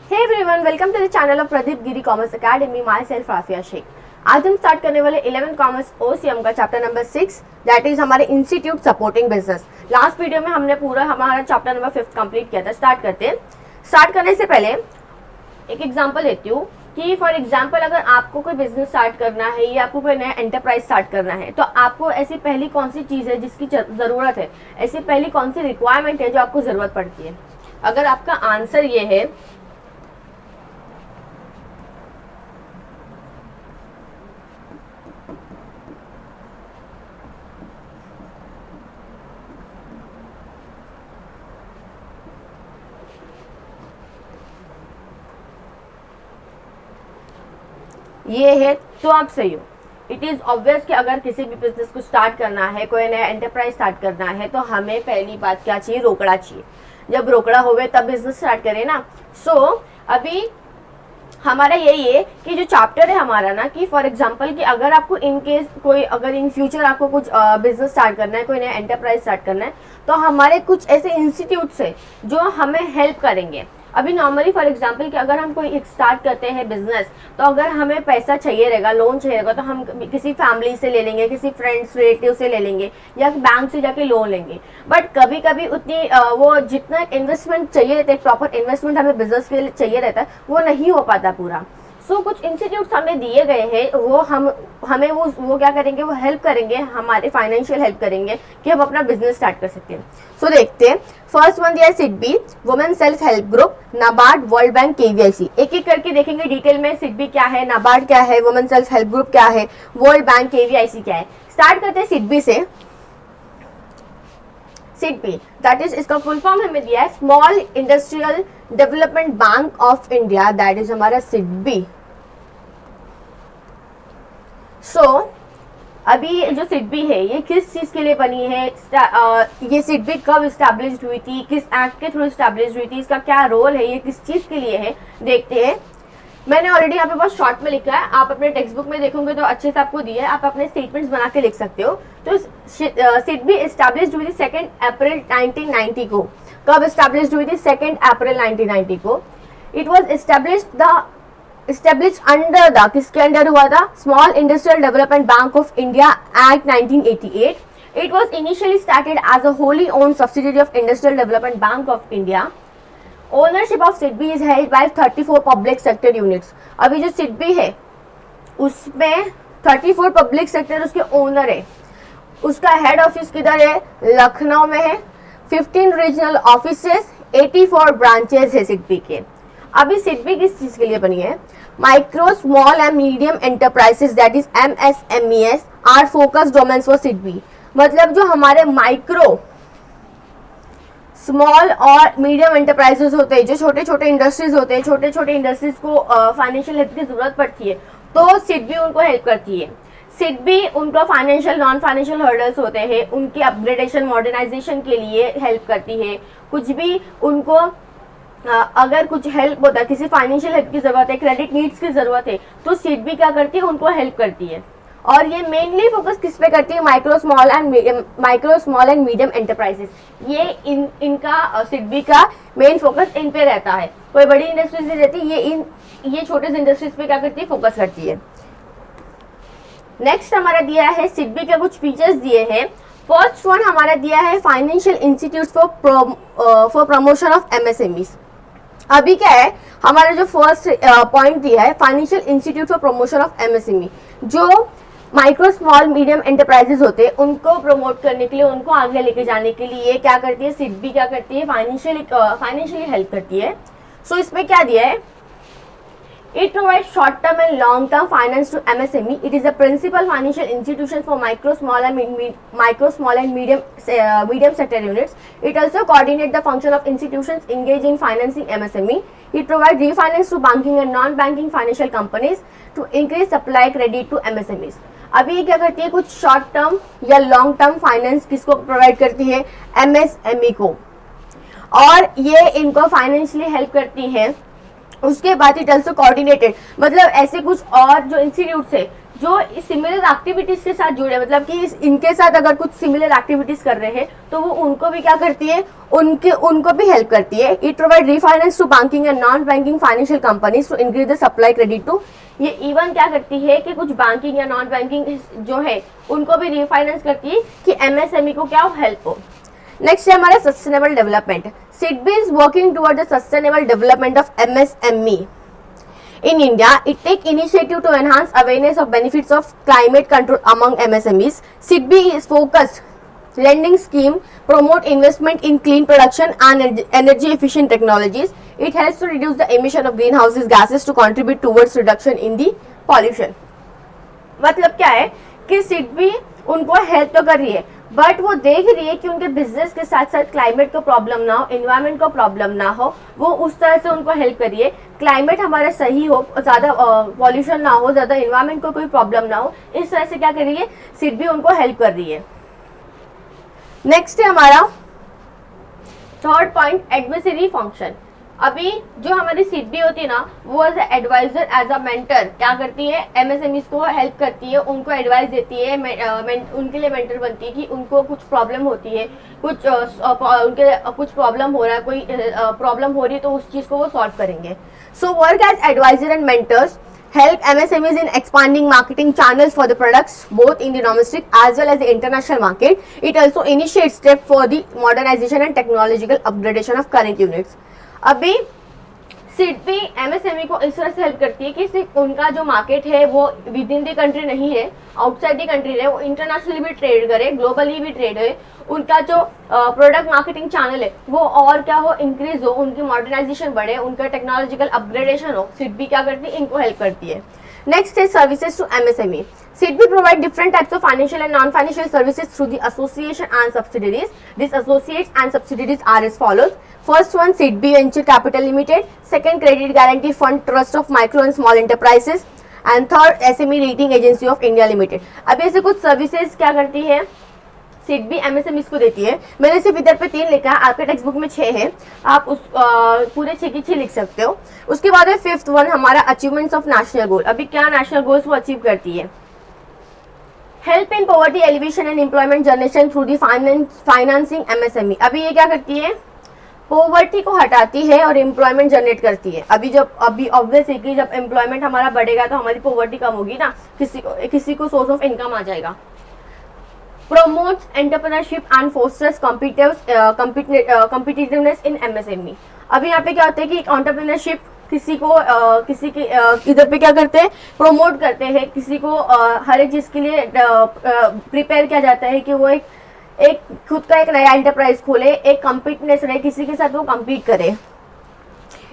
Hey everyone, welcome to the channel of Pradeep Giri commerce academy. Myself Rafia Sheikh. आज हम start करने वाले 11 कॉमर्स ओसीएम का चैप्टर नंबर 6, दैट इज हमारे institute supporting business. Last video में हमने पूरा हमारा चैप्टर नंबर 5 कंप्लीट किया था। स्टार्ट करने से पहले एक एग्जांपल लेती हूँ कि फॉर एग्जांपल अगर आपको कोई बिजनेस स्टार्ट करना है या आपको कोई नया एंटरप्राइज स्टार्ट करना है, तो आपको ऐसी पहली कौन सी चीज़ है जिसकी ज़रूरत है, ऐसी पहली कौन सी रिक्वायरमेंट है जो आपको ज़रूरत पड़ती है। अगर आपका आंसर ये है ये है, तो आप सही हो। इट इज़ ऑब्वियस कि अगर किसी भी बिजनेस को स्टार्ट करना है, कोई नया एंटरप्राइज स्टार्ट करना है, तो हमें पहली बात क्या चाहिए? रोकड़ा चाहिए। जब रोकड़ा होवे तब बिजनेस स्टार्ट करें ना। अभी हमारा यही है कि जो चैप्टर है हमारा ना, कि फॉर एग्जांपल कि अगर आपको इन केस कोई अगर इन फ्यूचर आपको कुछ बिजनेस स्टार्ट करना है, कोई नया एंटरप्राइज स्टार्ट करना है, तो हमारे कुछ ऐसे इंस्टीट्यूट्स है जो हमें हेल्प करेंगे। अभी नॉर्मली फॉर एग्जांपल कि अगर हम कोई स्टार्ट करते हैं बिजनेस, तो अगर हमें पैसा चाहिए रहेगा, लोन चाहिए रहेगा, तो हम किसी फैमिली से ले लेंगे, किसी फ्रेंड्स रिलेटिव से ले लेंगे या बैंक से जाके लोन लेंगे। बट कभी कभी उतनी वो जितना इन्वेस्टमेंट चाहिए रहता है, प्रॉपर इन्वेस्टमेंट हमें बिजनेस के लिए चाहिए रहता है, वो नहीं हो पाता पूरा। कुछ इंस्टीट्यूट्स हमें दिए गए हैं, वो हमें वो क्या करेंगे, वो हेल्प करेंगे, हमारे फाइनेंशियल हेल्प करेंगे कि हम अपना बिजनेस स्टार्ट कर सकते हैं। देखते हैं। फर्स्ट वन दिया है SIDBI, women self help group, NABARD, world bank, KVIC. एक एक करके देखेंगे डिटेल में। सिडबी क्या है, नाबार्ड क्या है, वुमेन सेल्फ हेल्प ग्रुप क्या है, वर्ल्ड बैंक, केवीआईसी क्या है। स्टार्ट करते हैं सिडबी से। सिडबी दैट इज, इसका फुल फॉर्म हमें दिया है small industrial development bank of India, that is हमारा सिडबी। अभी जो सिडबी है ये किस चीज के लिए बनी है, ये सिडबी कब स्टैब्लिश्ड हुई थी, किस एक्ट के थ्रू स्टैब्लिश्ड हुई थी, इसका क्या रोल है, ये किस चीज के लिए है, देखते हैं। मैंने ऑलरेडी यहाँ पे बहुत शॉर्ट में लिखा है, आप अपने टेक्स्ट बुक में देखोगे तो अच्छे से आपको दिया है, आप अपने स्टेटमेंट्स बना के लिख सकते हो। तो सिडबी एस्टैब्लिश्ड हुई थी 2 अप्रैल 1990 को। कब एस्टैब्लिश्ड हुई थी? 2 अप्रैल 1990 को। It was established under the, किसके अंडर हुआ था? Small industrial development bank of India act 1988. It was initially started as a wholly owned subsidiary of Industrial Development Bank of India. Ownership of SIDBI is held by 34 public sector units. अभी जो SIDBI है उसमें 34 public sector उसके owner है। उसका head office किधर है? लखनऊ में है। 15 रीजनल ऑफिसेस, 84 ब्रांचेस है सिडबी के। अभी सिडबी किस चीज के लिए बनी है? Micro small and medium enterprises, that is MSMEs are focus domains for SIDBI. मतलब जो हमारे माइक्रो स्मॉल और मीडियम एंटरप्राइजेस होते हैं, जो छोटे छोटे इंडस्ट्रीज होते हैं, छोटे छोटे इंडस्ट्रीज को फाइनेंशियल हेल्प की जरूरत पड़ती है, तो सिडबी उनको हेल्प करती है। सिडबी उनको फाइनेंशियल नॉन फाइनेंशियल हर्डल्स होते हैं, उनके अपग्रेडेशन मॉडर्नाइजेशन के लिए हेल्प करती है। कुछ भी उनको अगर कुछ हेल्प होता है, किसी फाइनेंशियल हेल्प की जरूरत है, क्रेडिट नीड्स की जरूरत है, तो सिडबी क्या करती है? उनको हेल्प करती है। और ये मेनली फोकस किस पे करती है? Micro small and medium enterprises. ये इनका सिडबी का मेन फोकस इन पे रहता है। कोई बड़ी इंडस्ट्रीज नहीं रहती, ये छोटे इंडस्ट्रीज पे क्या करती है? फोकस करती है। नेक्स्ट हमारा दिया है सिडबी के कुछ फीचर्स दिए हैं। फर्स्ट वन हमारा दिया है financial institute for promotion of MSMEs। अभी क्या है हमारा जो फर्स्ट पॉइंट दिया है, financial institute for promotion of MSME, जो माइक्रो स्मॉल मीडियम एंटरप्राइजेस होते हैं उनको प्रमोट करने के लिए, उनको आगे लेके जाने के लिए क्या करती है? सिडबी क्या करती है? फाइनेंशियली हेल्प करती है। इसमें क्या दिया है? It provides short-term and long-term finance to MSME. It is a principal financial institution for micro, small and medium sector units. It also coordinates the function of institutions engaged in financing MSME. It provides refinance to banking and non-banking financial companies to increase supply credit to MSMEs. अभी ये क्या करती है? कुछ short term या long term finance किसको provide करती है? MSME को। और ये इनको फाइनेंशियली हेल्प करती है। उसके बाद इट ऑल्सो कोऑर्डिनेटेड, मतलब ऐसे कुछ और जो इंस्टीट्यूट है जो सिमिलर एक्टिविटीज के साथ जुड़े, मतलब कि इनके साथ अगर कुछ सिमिलर एक्टिविटीज कर रहे हैं तो वो उनको भी क्या करती है, उनको भी हेल्प करती है। It provide refinance to banking and non banking financial companies to increase the supply credit to. ये इवन क्या करती है कि कुछ बैंकिंग या नॉन बैंकिंग जो है उनको भी रीफाइनेंस करती है कि एमएसएमई को क्या हेल्प हो। नेक्स्ट है हमारा sustainable development. SIDBI is working toward the sustainable development of MSME in India. It take initiative to enhance awareness of benefits of climate control among MSMEs. SIDBI is focused lending scheme promote investment in clean production and energy efficient technologies. It helps to reduce the emission of greenhouse gases to contribute towards reduction in the pollution. मतलब क्या है कि सिडबी उनको help तो कर रही है, but वो देख रही है कि उनके बिजनेस के साथ साथ क्लाइमेट को प्रॉब्लम ना हो, एनवायरमेंट को प्रॉब्लम ना हो, वो उस तरह से उनको हेल्प कर रही है। क्लाइमेट हमारा सही हो, ज़्यादा पॉल्यूशन ना हो, ज़्यादा एनवायरमेंट को कोई प्रॉब्लम ना हो, इस तरह से क्या कर रही है, सिडबी उनको हेल्प कर रही है। नेक्स्ट है हमारा थर्ड पॉइंट, एडवाइजरी फंक्शन। अभी जो हमारी सिडबी होती है ना, वो as advisor, as a mentor क्या करती है, एमएसएमईज को हेल्प करती है, उनको एडवाइस देती है, उनके लिए मेंटर बनती है कि उनको कुछ प्रॉब्लम होती है, उनके कुछ प्रॉब्लम हो रहा है, कोई प्रॉब्लम हो रही है तो उस चीज़ को वो सॉल्व करेंगे। So work as advisor and mentors help MSMEs in expanding marketing channels for the products both in the domestic as well as the international market. It also initiates steps for the modernization and technological upgradation of current units. अभी SIDBI MSME को इस तरह से help करती है कि सिर्फ उनका जो मार्केट है वो विद इन द कंट्री नहीं है, आउटसाइड द कंट्री है, वो इंटरनेशनली भी ट्रेड करे, ग्लोबली भी ट्रेड है, उनका जो प्रोडक्ट मार्केटिंग चैनल है वो और क्या हो, इंक्रीज हो, उनकी मॉडर्नाइजेशन बढ़े, उनका टेक्नोलॉजिकल अपग्रेडेशन हो। सिडबी क्या करती है, इनको हेल्प करती है। Next is services to MSME. SIDBI provide different types of financial and non-financial services through the association and subsidiaries. These associates and subsidiaries are as follows. First one, SIDBI Venture Capital Limited. Second, Credit Guarantee Fund Trust of Micro and Small Enterprises. And third, SME Rating Agency of India Limited. अब ऐसे कुछ services क्या करती है, SIDBI MSMEs को देती है। मैंने सिर्फ इधर पे 3 लिखा है, आपके टेक्स्ट बुक में 6 है, आप उस पूरे 6 की 6 लिख सकते हो। उसके बाद है फिफ्थ वन हमारा अचीवमेंट्स ऑफ नेशनल गोल। अभी क्या नेशनल गोल्स वो अचीव करती है, help in poverty alleviation and employment generation through the financing MSME. अभी ये क्या करती है, पॉवर्टी को हटाती है और एम्प्लॉयमेंट जनरेट करती है। अभी ऑब्वियस है कि जब एम्प्लॉयमेंट हमारा बढ़ेगा तो हमारी पॉवर्टी कम होगी ना, किसी को सोर्स ऑफ इनकम आ जाएगा। promotes entrepreneurship and fosters competitiveness in MSME. अभी यहाँ पे क्या होता है कि एंटरप्रेन्योरशिप किसी के इधर पे क्या करते हैं, प्रमोट करते हैं, किसी को हर एक चीज़ के लिए प्रिपेयर किया जाता है कि वो एक खुद का एक नया एंटरप्राइज खोले, एक कम्पीटनेस रहे, किसी के साथ वो कम्पीट करे।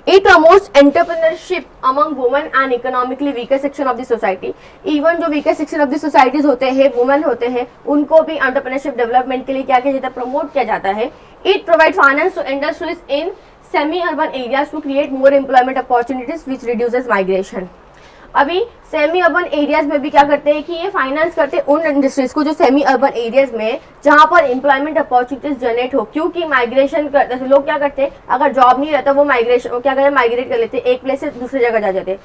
It promotes entrepreneurship among women and economically weaker section of the society. Even जो weaker section of the societies होते हैं, women होते हैं, उनको भी entrepreneurship development के लिए क्या किया जाता है, प्रमोट किया जाता है। It provides finance to industries in semi-urban areas to create more employment opportunities which reduces migration. अभी सेमी अर्बन एरियाज में भी क्या करते हैं कि ये फाइनेंस करते हैं उन इंडस्ट्रीज को जो सेमी अर्बन एरियाज में जहाँ पर एम्प्लॉयमेंट अपॉर्चुनिटीज जनरेट हो, क्योंकि माइग्रेशन करते हैं लोग, क्या करते हैं अगर जॉब नहीं रहता वो माइग्रेशन क्या करते हैं, माइग्रेट कर लेते हैं, एक प्लेस से दूसरी जगह जा जाते हैं।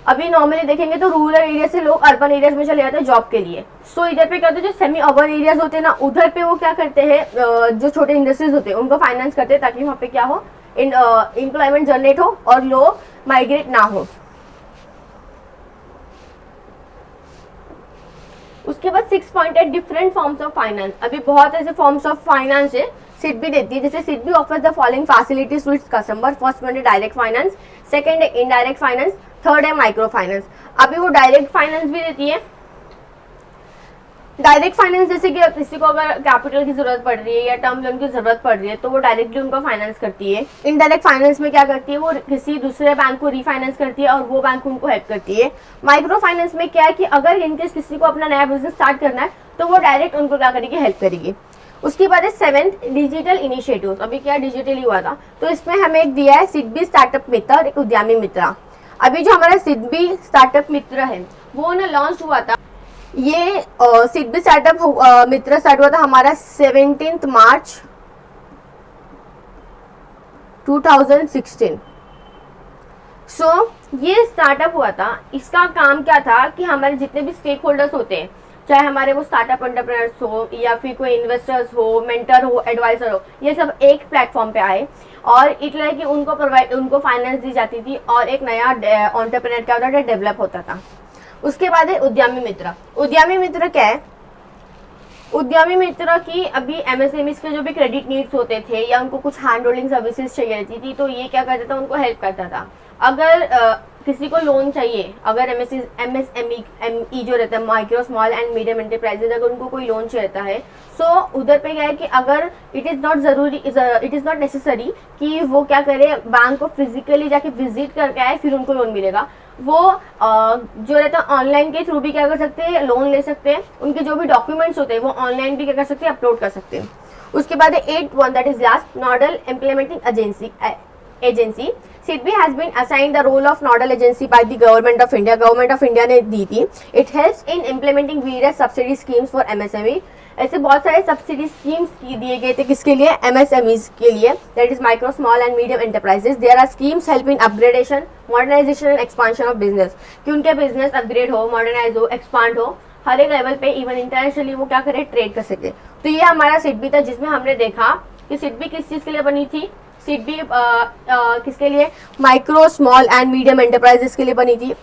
अभी नॉर्मली देखेंगे तो रूरल एरिया से लोग अर्बन एरियाज में चले जाते हैं जॉब के लिए। सो इधर पे क्या होता है, जो सेमी अर्बन एरियाज होते हैं ना, उधर पे वो क्या करते हैं, जो छोटे इंडस्ट्रीज होते हैं उनको फाइनेंस करते हैं ताकि वहाँ पे क्या हो, एम्प्लॉयमेंट जनरेट हो और लोग माइग्रेट ना हो। उसके बाद 6 पॉइंट है डिफरेंट फॉर्म्स ऑफ फाइनेंस। अभी बहुत ऐसे फॉर्म्स ऑफ फाइनेंस है सिडबी देती है, जैसे SIDBI offers the following facilities to its customer. First one है डायरेक्ट फाइनेंस, सेकंड है इनडायरेक्ट फाइनेंस, थर्ड है माइक्रो फाइनेंस। अभी वो डायरेक्ट फाइनेंस भी देती है। डायरेक्ट फाइनेंस जैसे कि किसी को अगर कैपिटल की जरूरत पड़ रही है या टर्म लोन की जरूरत पड़ रही है तो वो डायरेक्टली उनको फाइनेंस करती है। इनडायरेक्ट फाइनेंस में क्या करती है, वो किसी दूसरे बैंक को रीफाइनेंस करती है और वो बैंक उनको हेल्प करती है। माइक्रो फाइनेंस में क्या है कि अगर इनकेस किसी को अपना नया बिजनेस स्टार्ट करना है तो वो डायरेक्ट उनको क्या करेगी, हेल्प करेगी। उसके बाद है 7th डिजिटल इनिशिएटिव्स। अभी क्या डिजिटली हुआ था तो इसमें हमें एक दिया है सिडबी स्टार्टअप मित्र और एक उद्यमी मित्र। अभी जो हमारा सिडबी स्टार्टअप मित्र है वो ना लॉन्च हुआ था, ये सिडबी स्टार्टअप मित्र स्टार्ट हुआ था हमारा 17 मार्च 2016। सो ये स्टार्टअप हुआ था, इसका काम क्या था कि हमारे जितने भी स्टेक होल्डर्स होते हैं, चाहे हमारे वो स्टार्टअप एंटरप्रेन्योर्स हो या फिर कोई इन्वेस्टर्स हो, मेंटर हो, एडवाइजर हो, ये सब एक प्लेटफॉर्म पे आए और इतना कि उनको फाइनेंस दी जाती थी और एक नया एंटरप्रेन्योर क्या होता था, डेवलप होता था। उसके बाद है उद्यमी मित्र। उद्यमी मित्र क्या है? उद्यमी मित्र की अभी एमएसएमईज के जो भी क्रेडिट नीड्स होते थे या उनको कुछ हैंड होल्डिंग सर्विसेज चाहिए रहती थी, तो ये क्या करता था, उनको हेल्प करता था। अगर किसी को लोन चाहिए, अगर एमएसएमई जो रहता है, micro small and medium enterprises, अगर उनको कोई लोन चाहता है, सो उधर पे क्या है कि अगर इट इज़ नॉट नेसेसरी कि वो क्या करे, बैंक को फिजिकली जाके विजिट करके आए फिर उनको लोन मिलेगा। वो जो रहता है ऑनलाइन के थ्रू भी क्या कर सकते हैं, लोन ले सकते हैं। उनके जो भी डॉक्यूमेंट्स होते हैं वो ऑनलाइन भी क्या कर सकते हैं, अपलोड कर सकते हैं। उसके बाद 8.1 that is last, nodal implementing agency. SIDBI has been assigned the role of nodal agency by the government of India. Government of India ने दी थी। It helps in implementing various subsidy schemes for MSME. ऐसे बहुत सारे subsidy schemes दिए गए थे, किसके लिए? MSMEs के लिए, that is micro small and medium enterprises. There are schemes help in upgradation, modernisation and expansion of business, कि उनके बिजनेस अपग्रेड हो, मॉडर्नाइज हो, एक्सपांड हो, हर एक लेवल पे, इवन इंटरनेशनली वो क्या करे, ट्रेड कर सके। तो ये हमारा SIDBI था, जिसमें हमने देखा कि SIDBI किस चीज़ के लिए बनी थी। SIDBI किसके लिए? Micro small and medium enterprises के लिए बनी थी,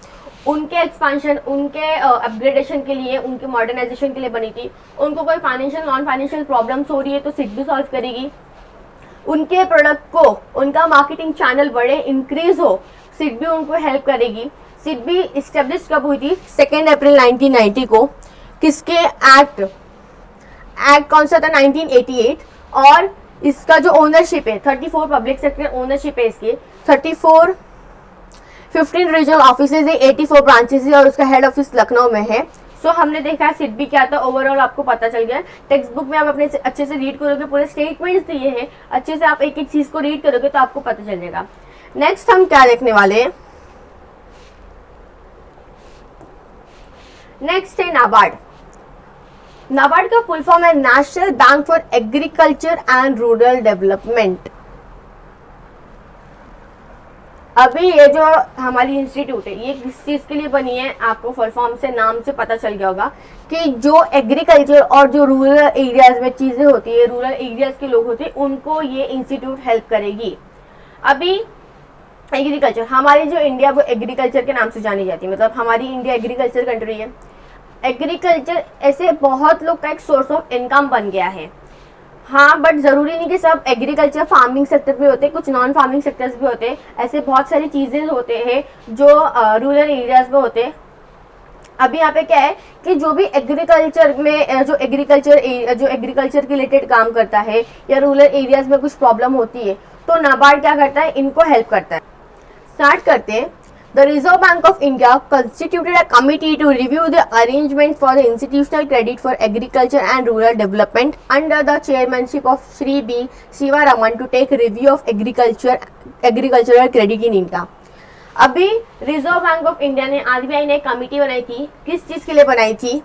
उनके एक्सपांशन, उनके अपग्रेडेशन के लिए, उनके मॉडर्नाइजेशन के लिए बनी थी। उनको कोई फाइनेंशियल नॉन फाइनेंशियल प्रॉब्लम्स हो रही है तो SIDBI सॉल्व करेगी। उनके प्रोडक्ट को, उनका मार्केटिंग चैनल बढ़े, इंक्रीज हो, SIDBI उनको हेल्प करेगी। SIDBI इस्टेब्लिश कब हुई थी? 2 अप्रैल 1990 को। किसके एक्ट कौन सा था? 1988। और इसका जो ओनरशिप है, 34 पब्लिक सेक्टर ओनरशिप है इसकी, 15 रीजनल ऑफिस है, 84 ब्रांचेस है और उसका हेड ऑफिस लखनऊ में है। सो हमने देखा है SIDBI क्या था, ओवरऑल आपको पता चल गया। टेक्स्ट बुक में आप अपने से अच्छे से रीड करोगे, पूरे स्टेटमेंट्स दिए हैं, अच्छे से आप एक एक चीज को रीड करोगे तो आपको पता चल जाएगा। नेक्स्ट हम क्या देखने वाले हैं? नेक्स्ट है नाबार्ड। नाबार्ड का फुल फॉर्म है national bank for agriculture and rural development. अभी ये जो हमारी इंस्टीट्यूट है, ये किस चीज के लिए बनी है, आपको फुल फॉर्म से, नाम से पता चल गया होगा कि जो एग्रीकल्चर और जो रूरल एरियाज में चीजें होती है, रूरल एरियाज के लोग होते हैं, उनको ये इंस्टीट्यूट हेल्प करेगी। अभी एग्रीकल्चर, हमारी जो इंडिया वो एग्रीकल्चर के नाम से जानी जाती है, मतलब हमारी इंडिया एग्रीकल्चर कंट्री है। एग्रीकल्चर ऐसे बहुत लोग का एक सोर्स ऑफ इनकम बन गया है। हाँ, बट जरूरी नहीं कि सब एग्रीकल्चर फार्मिंग सेक्टर में होते हैं, कुछ नॉन फार्मिंग सेक्टर्स भी होते हैं। ऐसे बहुत सारी चीजें होते हैं जो रूरल एरियाज में होते हैं। अभी यहाँ पे क्या है कि जो भी एग्रीकल्चर में जो एग्रीकल्चर के रिलेटेड काम करता है या रूरल एरियाज में कुछ प्रॉब्लम होती है, तो नाबार्ड क्या करता है, इनको हेल्प करता है। स्टार्ट करते हैं। The Reserve Bank of India constituted a committee to review the arrangements for the institutional credit for agriculture and rural development under the chairmanship of Shri B. Sivaraman to take review of agricultural credit in India. अभी reserve bank of India ने, RBI ने एक committee बनाई थी, किस चीज के लिए बनाई थी?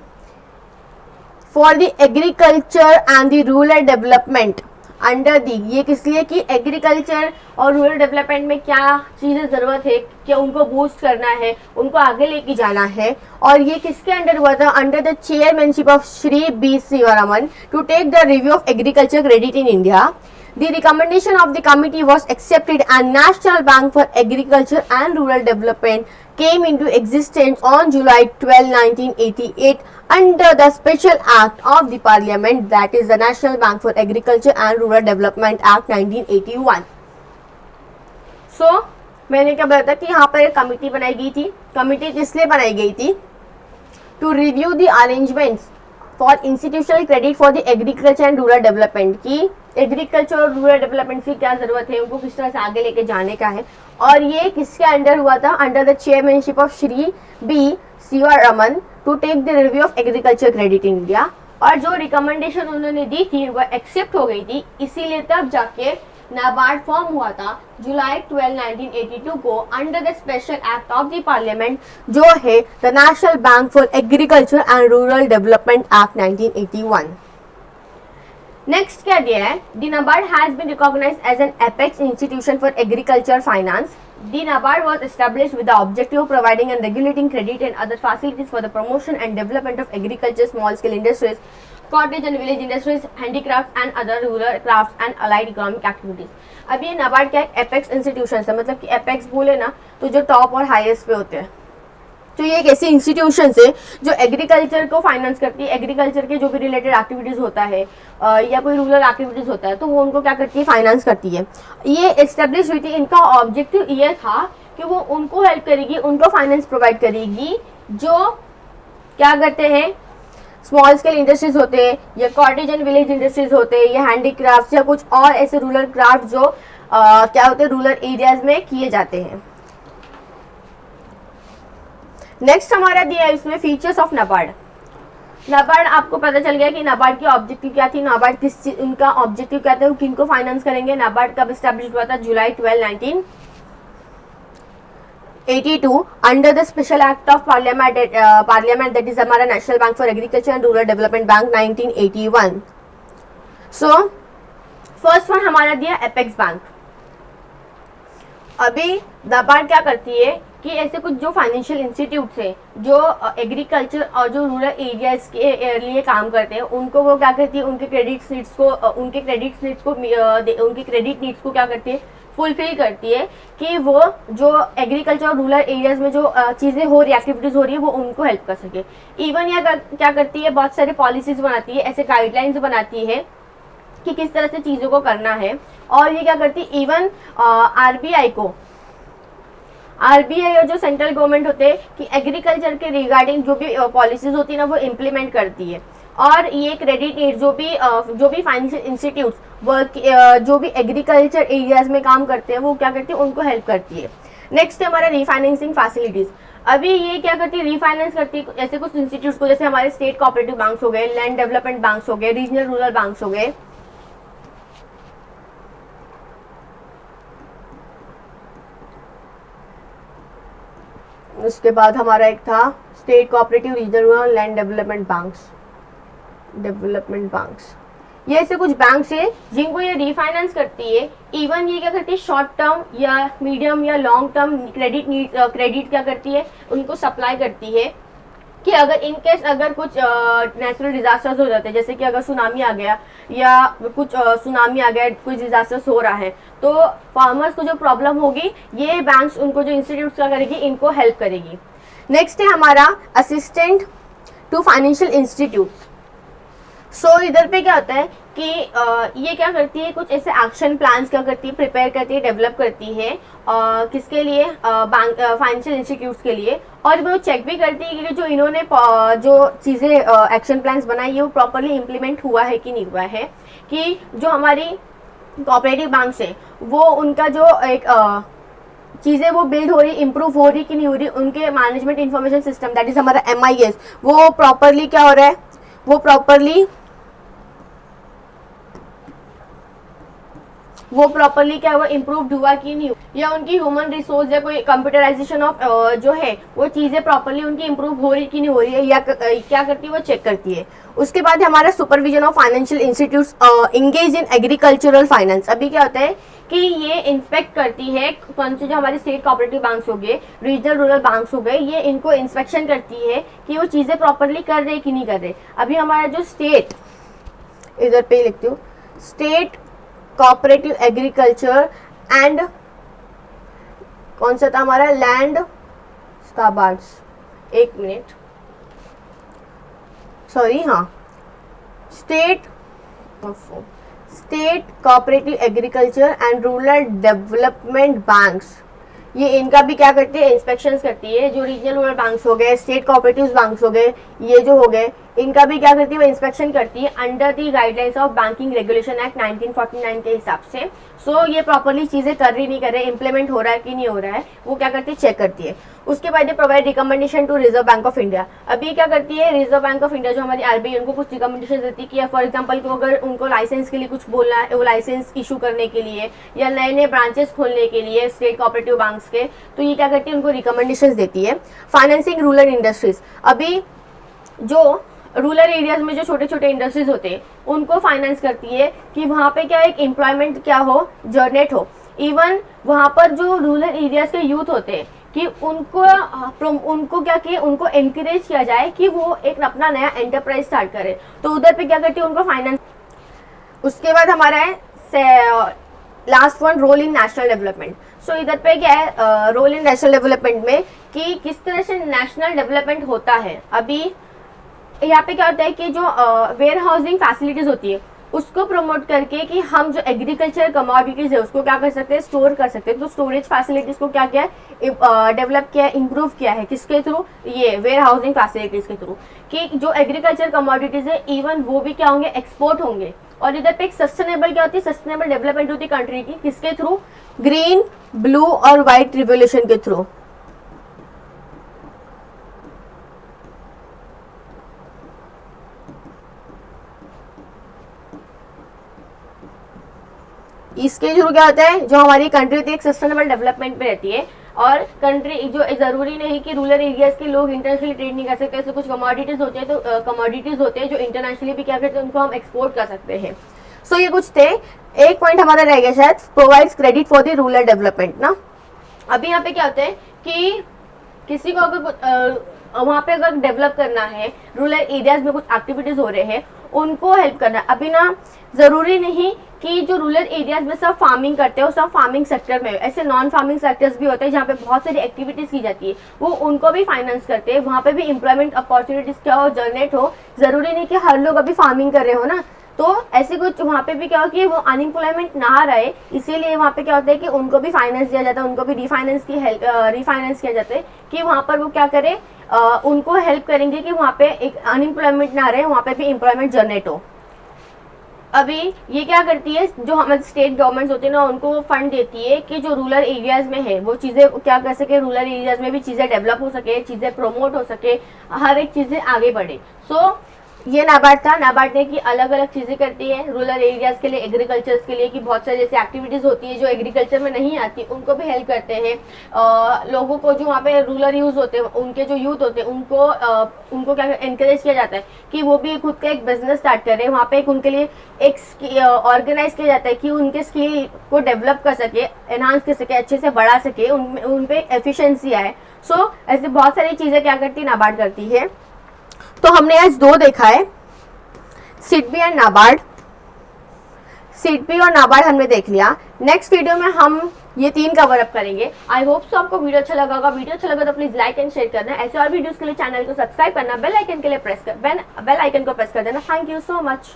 For the agriculture and the rural development under the. ये किस लिए कि एग्रीकल्चर और रूरल डेवलपमेंट में क्या चीज़ें ज़रूरत है, क्या उनको बूस्ट करना है, उनको आगे लेके जाना है। और ये किसके अंडर हुआ था? Under the chairmanship of Shri B Sivaraman to take the review of agriculture credit in India. The recommendation of the committee was accepted and National Bank for Agriculture and Rural Development came into existence on July 12, 1988 under the Special Act of the Parliament, that is the National Bank for Agriculture and Rural Development Act 1981. So, मैंने क्या बताया था कि यहाँ पर एक committee बनाई गई थी। कमिटी किस लिए बनाई गई थी? To review the arrangements for institutional credit for the agriculture and rural development, की एग्रीकल्चर और रूरल डेवलपमेंट की क्या जरूरत है, उनको किस तरह से आगे लेके जाने का है। और ये किसके अंडर हुआ था? Under the chairmanship of Shri B Sivaraman to take the review of agriculture credit in India. और जो रिकमेंडेशन उन्होंने दी थी वो एक्सेप्ट हो गई थी, इसीलिए तब जाके नाबार्ड फॉर्म हुआ था जुलाई 12, 1982 को under the special act of the parliament, जो है the national bank for agriculture and rural development act 1981। Next क्या दिया है, the NABARD has been recognised as an apex institution for agriculture finance. The NABARD was established with the objective of providing and regulating credit and other facilities for the promotion and development of agriculture, small-scale industries, cottage and village industries, handicrafts and other rural crafts and allied economic activities. अब ये NABARD क्या है, apex institution है, मतलब कि apex बोले ना तो जो टॉप और हाईएस्ट पे होते हैं. तो ये एक ऐसी इंस्टीट्यूशन है जो एग्रीकल्चर को फाइनेंस करती है, एग्रीकल्चर के जो भी रिलेटेड एक्टिविटीज़ होता है या कोई रूरल एक्टिविटीज़ होता है तो वो उनको क्या करती है, फाइनेंस करती है. ये एस्टेब्लिश हुई थी, इनका ऑब्जेक्टिव ये था कि वो उनको हेल्प करेगी, उनको फाइनेंस प्रोवाइड करेगी जो क्या करते हैं, स्मॉल स्केल इंडस्ट्रीज होते हैं या कॉटेज एंड विलेज इंडस्ट्रीज होते हैं या हैंडीक्राफ्ट या कुछ और ऐसे रूरल क्राफ्ट जो क्या होते हैं रूरल एरियाज में किए जाते हैं. नेक्स्ट हमारा दिया है इसमें फीचर्स ऑफ नाबार्ड. नाबार्ड आपको पता चल गया कि नाबार्ड की ऑब्जेक्टिव क्या थी, नाबार्ड किस चीज, उनका ऑब्जेक्टिव क्या था, किनको फाइनेंस करेंगे. नाबार्ड कब स्टैब्लिश हुआ था, July 12, 1982 under the special act of parliament that is हमारा national bank for agriculture and rural development bank 1981. So first one हमारा दिया एपेक्स बैंक. अभी नाबार्ड क्या करती है कि ऐसे कुछ जो फाइनेंशियल इंस्टीट्यूट्स हैं जो एग्रीकल्चर और जो रूरल एरियाज के लिए काम करते हैं उनको वो क्या करती है, उनके क्रेडिट नीड्स को क्या करती है, फुलफिल करती है कि वो जो एग्रीकल्चर और रूरल एरियाज में जो चीज़ें हो रही, एक्टिविटीज़ हो रही है वो उनको हेल्प कर सके. इवन यह क्या करती है, बहुत सारे पॉलिसीज बनाती है, ऐसे गाइडलाइंस बनाती है कि किस तरह से चीज़ों को करना है. और ये क्या करती है, इवन आरबीआई और जो सेंट्रल गवर्नमेंट होते हैं कि एग्रीकल्चर के रिगार्डिंग जो भी पॉलिसीज होती है ना वो इम्प्लीमेंट करती है. और ये क्रेडिट नीड जो भी फाइनेंशियल इंस्टीट्यूट्स जो भी एग्रीकल्चर एरियाज में काम करते हैं वो क्या करती है, उनको हेल्प करती है. नेक्स्ट है हमारा रीफाइनेंसिंग फैसिलिटीज. अभी ये क्या करती है, रीफाइनेंस करती है ऐसे कुछ इंस्टीट्यूट्स को, जैसे हमारे स्टेट कोऑपरेटिव बैंक्स हो गए, लैंड डेवलपमेंट बैंक्स हो गए, रीजनल रूरल बैंक्स हो गए. उसके बाद हमारा एक था state cooperative regional rural land development banks. ये ऐसे कुछ बैंक्स है जिनको ये रीफाइनेंस करती है. इवन ये क्या करती है, शॉर्ट टर्म या मीडियम या लॉन्ग टर्म क्रेडिट क्या करती है, उनको सप्लाई करती है कि अगर इनकेस अगर कुछ नेचुरल डिजास्टर्स हो जाते हैं, जैसे कि अगर सुनामी आ गया या कुछ कुछ डिजास्टर्स हो रहा है तो फार्मर्स को जो प्रॉब्लम होगी ये बैंक्स उनको जो इंस्टीट्यूट्स क्या करेगी, इनको हेल्प करेगी. नेक्स्ट है हमारा असिस्टेंट टू फाइनेंशियल इंस्टीट्यूट्स. सो इधर पे क्या होता है कि ये क्या करती है, कुछ ऐसे एक्शन प्लान्स क्या करती है, प्रिपेयर करती है, डेवलप करती है किसके लिए, बैंक फाइनेंशियल इंस्टीट्यूट्स के लिए. और वो चेक भी करती है कि जो इन्होंने जो चीज़ें एक्शन प्लान्स बनाई है वो प्रॉपरली इम्प्लीमेंट हुआ है कि नहीं हुआ है, कि जो हमारी कोऑपरेटिव बैंक्स है वो उनका जो एक चीज़ें वो बिल्ड हो रही, इंप्रूव हो रही कि नहीं हो रही, उनके management information system that is हमारा MIS वो प्रॉपरली क्या हो रहा है, वो प्रॉपरली क्या हुआ, इम्प्रूव्ड हुआ कि नहीं, या उनकी ह्यूमन रिसोर्स या कोई कंप्यूटराइजेशन ऑफ जो है वो चीज़ें प्रॉपरली उनकी इम्प्रूव हो रही कि नहीं हो रही है, या क्या करती है वो चेक करती है. उसके बाद हमारा supervision of financial institutes engage in agricultural finance. अभी क्या होता है कि ये इंस्पेक्ट करती है कौन से जो हमारे स्टेट कोऑपरेटिव बैंक्स हो गए, रीजनल रूरल बैंक्स हो गए, ये इनको इंस्पेक्शन करती है कि वो चीज़ें प्रॉपरली कर रहे कि नहीं कर रहे. अभी हमारा जो स्टेट, इधर पे लिखती हूँ, स्टेट कोऑपरेटिव एग्रीकल्चर एंड कौन सा था हमारा, लैंड स्टाबार्ड्स, एक मिनट सॉरी, हाँ, state cooperative agriculture and rural development banks, ये इनका भी क्या करती है, इंस्पेक्शंस करती है. जो रीजनल रूरल बैंक्स हो गए, स्टेट कोऑपरेटिव बैंक्स हो गए, ये जो हो गए, इनका भी क्या करती है, वो इंस्पेक्शन करती है under the guidelines of banking regulation act 1949 के हिसाब से. सो ये प्रॉपरली चीज़ें कर रही नहीं कर रहे, इंप्लीमेंट हो रहा है कि नहीं हो रहा है, वो क्या करती है, चेक करती है. उसके बाद ये provide recommendation to reserve bank of India. अभी क्या करती है, रिजर्व बैंक ऑफ इंडिया जो हमारी RBI उनको कुछ रिकमेंडेशन देती है कि फॉर एग्जांपल को अगर उनको लाइसेंस के लिए कुछ बोलना है, वो लाइसेंस इशू करने के लिए या नए नए ब्रांचेस खोलने के लिए स्टेट कोऑपरेटिव बैंक्स के, तो ये क्या करती है, उनको रिकमेंडेशन देती है. Financing rural industries. अभी जो रूरल एरियाज में जो छोटे छोटे इंडस्ट्रीज होते हैं उनको फाइनेंस करती है कि वहाँ पे क्या एक एम्प्लॉयमेंट क्या हो, जनरेट हो। इवन वहाँ पर जो रूरल एरियाज के यूथ होते हैं कि उनको क्या किए, उनको एनकरेज किया जाए कि वो एक अपना नया एंटरप्राइज स्टार्ट करे, तो उधर पे क्या करती है, उनको फाइनेंस। उसके बाद हमारा है last one, role in national development. So इधर पे क्या है, रोल इन नेशनल डेवलपमेंट में कि किस तरह से नेशनल डेवलपमेंट होता है। अभी यहाँ पे क्या होता है कि जो वेयर हाउसिंग फैसिलिटीज होती है उसको प्रमोट करके कि हम जो एग्रीकल्चर कमोडिटीज है उसको क्या कर सकते हैं, स्टोर कर सकते हैं। तो स्टोरेज फैसिलिटीज को क्या किया है, डेवलप किया है, इंप्रूव किया है, किसके थ्रू, ये वेयर हाउसिंग फैसिलिटीज के थ्रू, कि जो एग्रीकल्चर कमोडिटीज है इवन वो भी क्या होंगे, एक्सपोर्ट होंगे। और इधर पे एक सस्टेनेबल क्या होती है, सस्टेनेबल डेवलपमेंट होती है कंट्री की, किसके थ्रू, ग्रीन, ब्लू और व्हाइट रिवोल्यूशन के थ्रू। इसके थ्रू क्या होता है, जो हमारी कंट्री होती है एक सस्टेनेबल डेवलपमेंट में रहती है। और कंट्री जो जरूरी नहीं कि रूरल एरियाज के लोग इंटरनेशनली ट्रेड नहीं कर सकते, ऐसे कुछ कमोडिटीज होते हैं, तो कमोडिटीज होते हैं जो इंटरनेशनली भी क्या करते हैं, उनको हम एक्सपोर्ट कर सकते हैं। सो ये कुछ थे। एक पॉइंट हमारा रह गया शायद, provides credit for the rural development ना। अभी यहाँ पे क्या होता है कि किसी को अगर वहाँ पे अगर डेवलप करना है, रूरल एरियाज में कुछ एक्टिविटीज हो रहे हैं, उनको हेल्प करना। अभी ना जरूरी नहीं कि जो रूरल एरियाज में सब फार्मिंग करते हो सब फार्मिंग सेक्टर में, ऐसे नॉन फार्मिंग सेक्टर्स भी होते हैं जहाँ पे बहुत सारी एक्टिविटीज की जाती है, वो उनको भी फाइनेंस करते हैं। वहाँ पे भी एम्प्लॉयमेंट अपॉर्चुनिटीज क्या हो, जनरेट हो। जरूरी नहीं कि हर लोग अभी फार्मिंग कर रहे हो ना, तो ऐसे कुछ वहाँ पे भी क्या हो कि वो अनएम्प्लॉयमेंट ना रहे, इसीलिए वहाँ पे क्या होता है कि उनको भी फाइनेंस दिया जाता है, उनको भी रिफाइनेंस किया जाता है कि वहाँ पर वो क्या करे, उनको हेल्प करेंगे कि वहाँ पे एक अनएम्प्लॉयमेंट ना रहे, वहाँ पे भी एम्प्लॉयमेंट जनरेट हो। अभी ये क्या करती है, जो हमारे स्टेट गवर्नमेंट्स होती है ना, उनको फंड देती है कि जो रूरल एरियाज में है वो चीज़ें क्या कर सके, रूरल एरियाज में भी चीज़ें डेवलप हो सके, चीज़ें प्रमोट हो सके, हर एक चीज़ें आगे बढ़े। सो ये नाबार्ड था। नाबार्ड ने की अलग अलग चीज़ें करती है रूरल एरियाज के लिए, एग्रीकल्चर के लिए, कि बहुत सारी जैसे एक्टिविटीज़ होती है जो एग्रीकल्चर में नहीं आती, उनको भी हेल्प करते हैं। लोगों को जो वहाँ पे रूरल यूज होते हैं, उनके जो यूथ होते हैं, उनको क्या एनकरेज किया जाता है कि वो भी खुद का एक बिजनेस स्टार्ट करें। वहाँ पे उनके लिए एक ऑर्गेनाइज किया जाता है कि उनके स्किल को डेवलप कर सके, एनहांस कर सके, अच्छे से बढ़ा सके, उन पे एफिशिएंसी आए। सो ऐसे बहुत सारी चीज़ें क्या करती है, नाबार्ड करती है। तो हमने आज दो देखा है, सिडबी एंड नाबार्ड। सिडबी और नाबार्ड हमने देख लिया। नेक्स्ट वीडियो में हम ये तीन कवर अप करेंगे। आई होप सो आपको वीडियो अच्छा लगा होगा। वीडियो अच्छा लगा तो प्लीज लाइक एंड शेयर करना। ऐसे और वीडियोस के लिए चैनल को सब्सक्राइब करना, बेल आइकन को प्रेस कर देना। Thank you so much.